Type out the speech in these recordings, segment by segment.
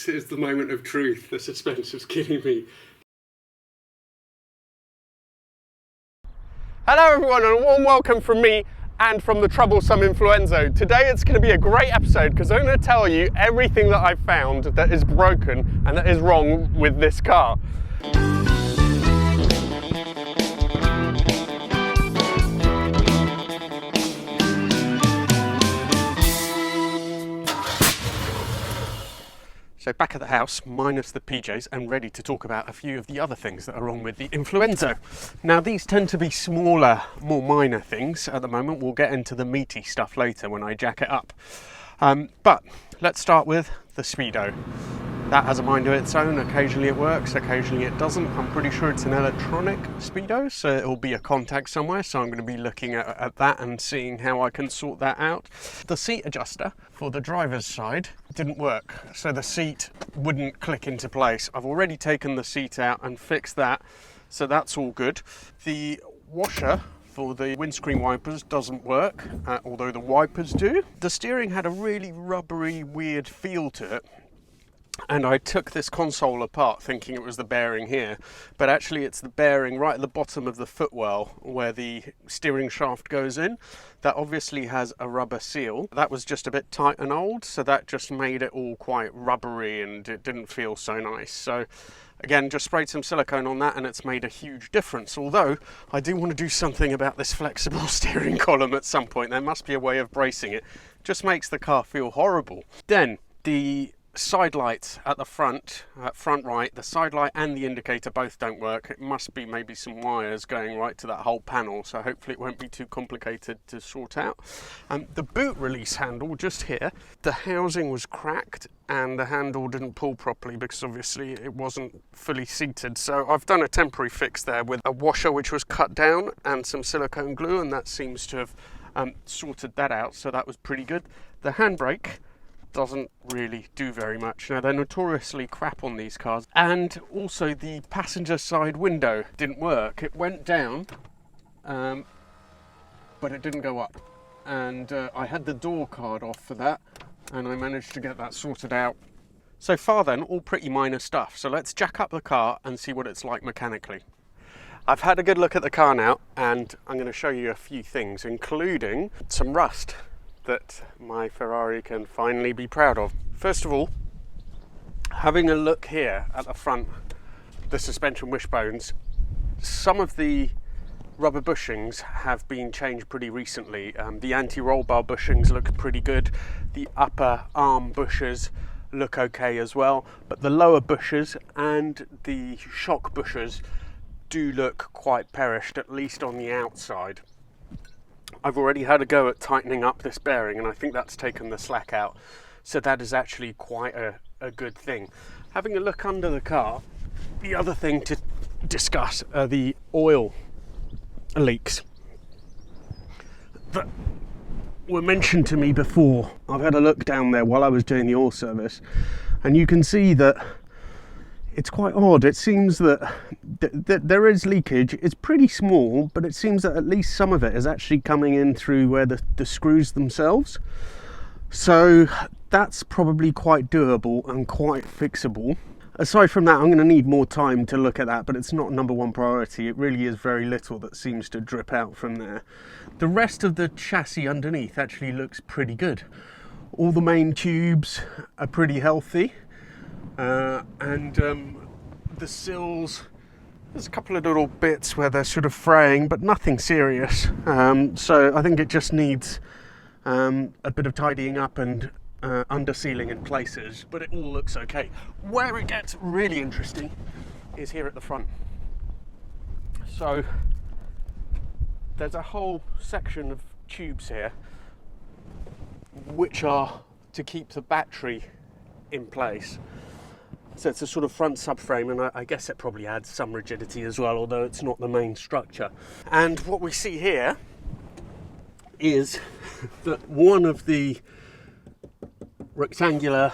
This is the moment of truth. The suspense is killing me. Hello everyone, and a warm welcome from me and from the troublesome InfluEnzo. Today it's going to be a great episode because I'm going to tell you everything that I've found that is broken and that is wrong with this car. So back at the house, minus the PJs, and ready to talk about a few of the other things that are wrong with the InfluEnzo. Now these tend to be smaller, more minor things at the moment. We'll get into the meaty stuff later when I jack it up. But let's start with the speedo. That has a mind of its own. Occasionally it works, occasionally it doesn't. I'm pretty sure it's an electronic speedo, so it'll be a contact somewhere. So I'm going to be looking at that and seeing how I can sort that out. The seat adjuster for the driver's side didn't work, so the seat wouldn't click into place. I've already taken the seat out and fixed that, so that's all good. The washer for the windscreen wipers doesn't work, although the wipers do. The steering had a really rubbery, weird feel to it. And I took this console apart thinking it was the bearing here, but actually it's the bearing right at the bottom of the footwell where the steering shaft goes in. That obviously has a rubber seal. That was just a bit tight and old, so that just made it all quite rubbery and it didn't feel so nice. So again, just sprayed some silicone on that and it's made a huge difference. Although I do want to do something about this flexible steering column at some point. There must be a way of bracing it. Just makes the car feel horrible. Then the side lights at the front right, the side light and the indicator both don't work. It must be maybe some wires going right to that whole panel, so hopefully it won't be too complicated to sort out. The boot release handle just here, the housing was cracked and the handle didn't pull properly because obviously it wasn't fully seated. So I've done a temporary fix there with a washer which was cut down and some silicone glue, and that seems to have sorted that out, so that was pretty good. The handbrake doesn't really do very much. Now they're notoriously crap on these cars, and also the passenger side window didn't work. It went down but it didn't go up, and I had the door card off for that and I managed to get that sorted out. So far then, all pretty minor stuff. So let's jack up the car and see what it's like mechanically. I've had a good look at the car now and I'm going to show you a few things, including some rust that my Ferrari can finally be proud of. First of all, having a look here at the front, the suspension wishbones, some of the rubber bushings have been changed pretty recently. The anti-roll bar bushings look pretty good. The upper arm bushers look okay as well, but the lower bushers and the shock bushers do look quite perished, at least on the outside. I've already had a go at tightening up this bearing and I think that's taken the slack out, so that is actually quite a good thing. Having a look under the car, the other thing to discuss are the oil leaks that were mentioned to me before. I've had a look down there while I was doing the oil service and you can see that it's quite odd. It seems that there is leakage. It's pretty small, but it seems that at least some of it is actually coming in through where the screws themselves. So that's probably quite doable and quite fixable. Aside from that, I'm going to need more time to look at that, but it's not number one priority. It really is very little that seems to drip out from there. The rest of the chassis underneath actually looks pretty good. All the main tubes are pretty healthy. And the sills, there's a couple of little bits where they're sort of fraying, but nothing serious. So I think it just needs a bit of tidying up and under-sealing in places, but it all looks okay. Where it gets really interesting is here at the front. So there's a whole section of tubes here which are to keep the battery in place. So it's a sort of front subframe, and I guess it probably adds some rigidity as well, although it's not the main structure. And what we see here is that one of the rectangular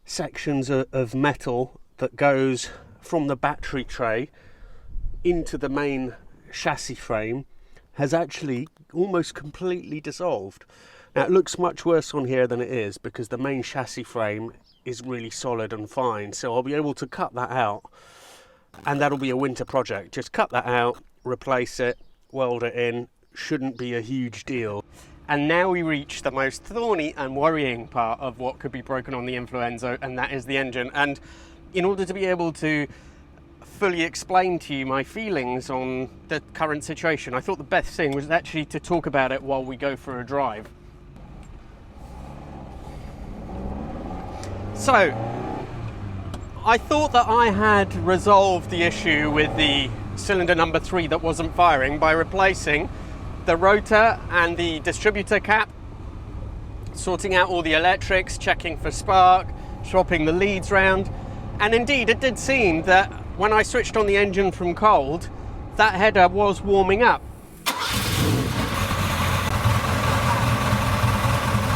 sections of metal that goes from the battery tray into the main chassis frame has actually almost completely dissolved. Now it looks much worse on here than it is because the main chassis frame is really solid and fine, so I'll be able to cut that out, and that'll be a winter project. Just cut that out, replace it, weld it in, shouldn't be a huge deal. And now we reach the most thorny and worrying part of what could be broken on the InfluEnzo, and that is the engine. And in order to be able to fully explain to you my feelings on the current situation, I thought the best thing was actually to talk about it while we go for a drive. So, I thought that I had resolved the issue with the cylinder number 3 that wasn't firing by replacing the rotor and the distributor cap, sorting out all the electrics, checking for spark, swapping the leads round. And indeed, it did seem that when I switched on the engine from cold, that header was warming up.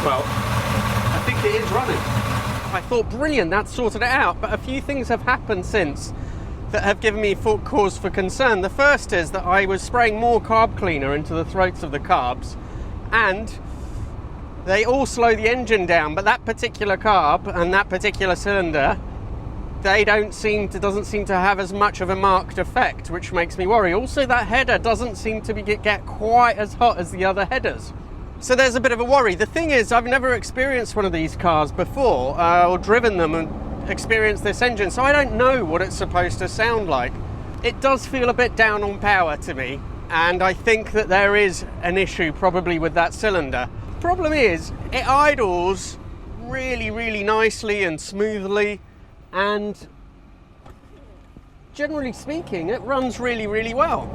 Well, I think it is running. I thought, brilliant, that sorted it out. But a few things have happened since that have given me cause for concern. The first is that I was spraying more carb cleaner into the throats of the carbs, and they all slow the engine down, but that particular carb and that particular cylinder, they doesn't seem to have as much of a marked effect, which makes me worry. Also, that header doesn't seem to get quite as hot as the other headers. So there's a bit of a worry. The thing is, I've never experienced one of these cars before, or driven them and experienced this engine, so I don't know what it's supposed to sound like. It does feel a bit down on power to me, and I think that there is an issue probably with that cylinder. Problem is, it idles really, really nicely and smoothly, and generally speaking, it runs really, really well.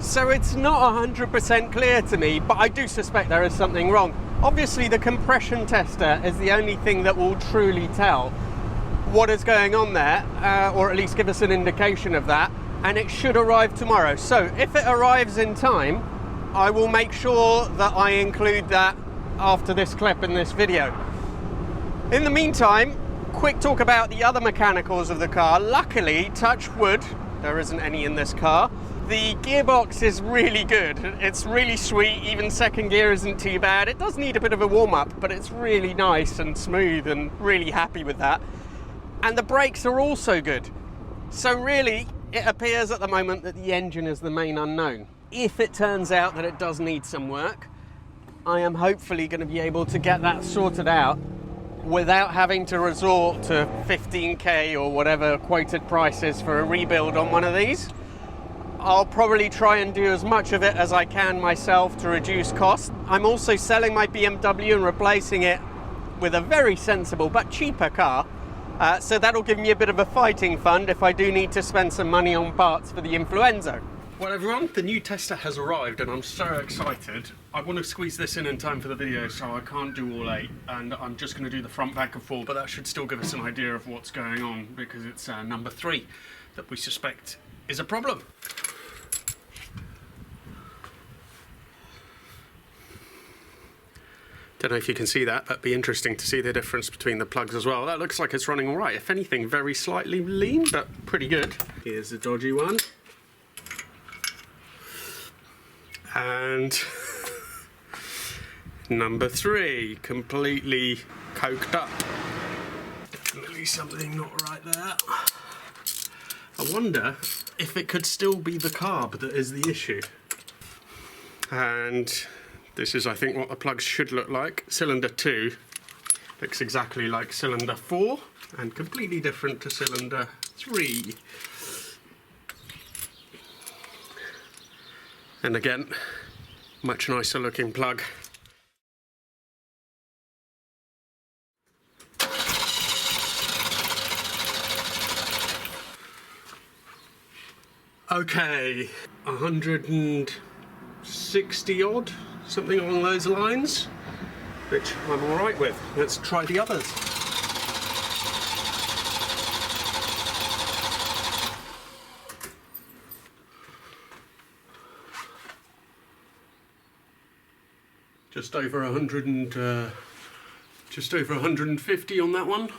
So it's not 100% clear to me, but I do suspect there is something wrong. Obviously, the compression tester is the only thing that will truly tell what is going on there, or at least give us an indication of that, and it should arrive tomorrow. So if it arrives in time, I will make sure that I include that after this clip in this video. In the meantime, quick talk about the other mechanicals of the car. Luckily, touch wood, there isn't any in this car. The gearbox is really good. It's really sweet. Even second gear isn't too bad. It does need a bit of a warm-up, but it's really nice and smooth, and really happy with that. And the brakes are also good. So really, it appears at the moment that the engine is the main unknown. If it turns out that it does need some work, I am hopefully going to be able to get that sorted out without having to resort to 15k or whatever quoted price is for a rebuild on one of these. I'll probably try and do as much of it as I can myself to reduce costs. I'm also selling my BMW and replacing it with a very sensible but cheaper car. So that'll give me a bit of a fighting fund if I do need to spend some money on parts for the InfluEnzo. Well everyone, the new tester has arrived and I'm so excited. I want to squeeze this in time for the video, so I can't do all 8, and I'm just going to do the front, back and forth, but that should still give us an idea of what's going on, because it's number 3 that we suspect is a problem. Don't know if you can see that, but it'd be interesting to see the difference between the plugs as well. That looks like it's running all right. If anything, very slightly lean, but pretty good. Here's the dodgy one. And number 3, completely coked up. Definitely something not right there. I wonder if it could still be the carb that is the issue. And this is, I think, what the plugs should look like. Cylinder 2 looks exactly like cylinder 4 and completely different to cylinder 3. And again, much nicer looking plug. Okay, 160 odd, something along those lines, which I'm all right with. Let's try the others. Just over 100 and just over 150 on that one.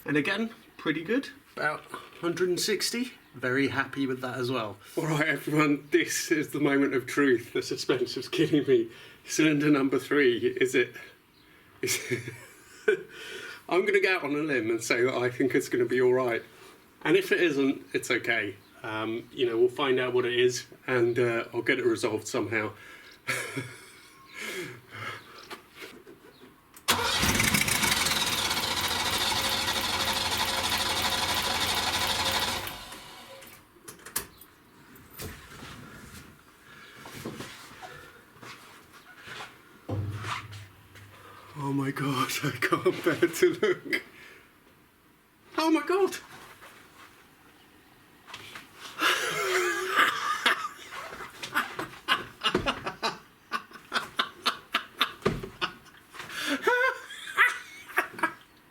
And again, pretty good. About 160. Very happy with that as well. Alright everyone, this is the moment of truth. The suspense is killing me. Cylinder number 3, is it? I'm going to go out on a limb and say that I think it's going to be alright. And if it isn't, it's okay. You know, we'll find out what it is and I'll get it resolved somehow. Oh my god, I can't bear to look. Oh my god!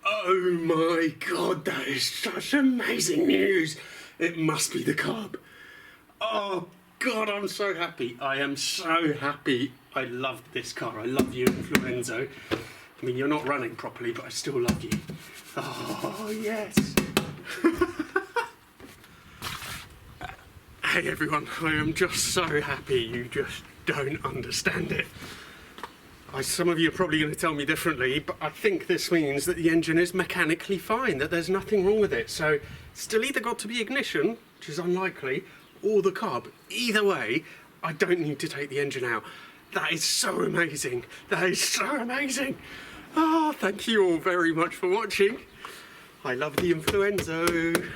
Oh my god, that is such amazing news! It must be the carb. Oh god, I'm so happy. I am so happy. I loved this car. I love you, InfluEnzo. I mean, you're not running properly, but I still love you. Oh, yes. Hey, everyone. I am just so happy. You just don't understand it. Some of you are probably going to tell me differently, but I think this means that the engine is mechanically fine, that there's nothing wrong with it. So, it's still either got to be ignition, which is unlikely, or the carb. Either way, I don't need to take the engine out. That is so amazing. That is so amazing. Oh, thank you all very much for watching. I love the InfluEnzo.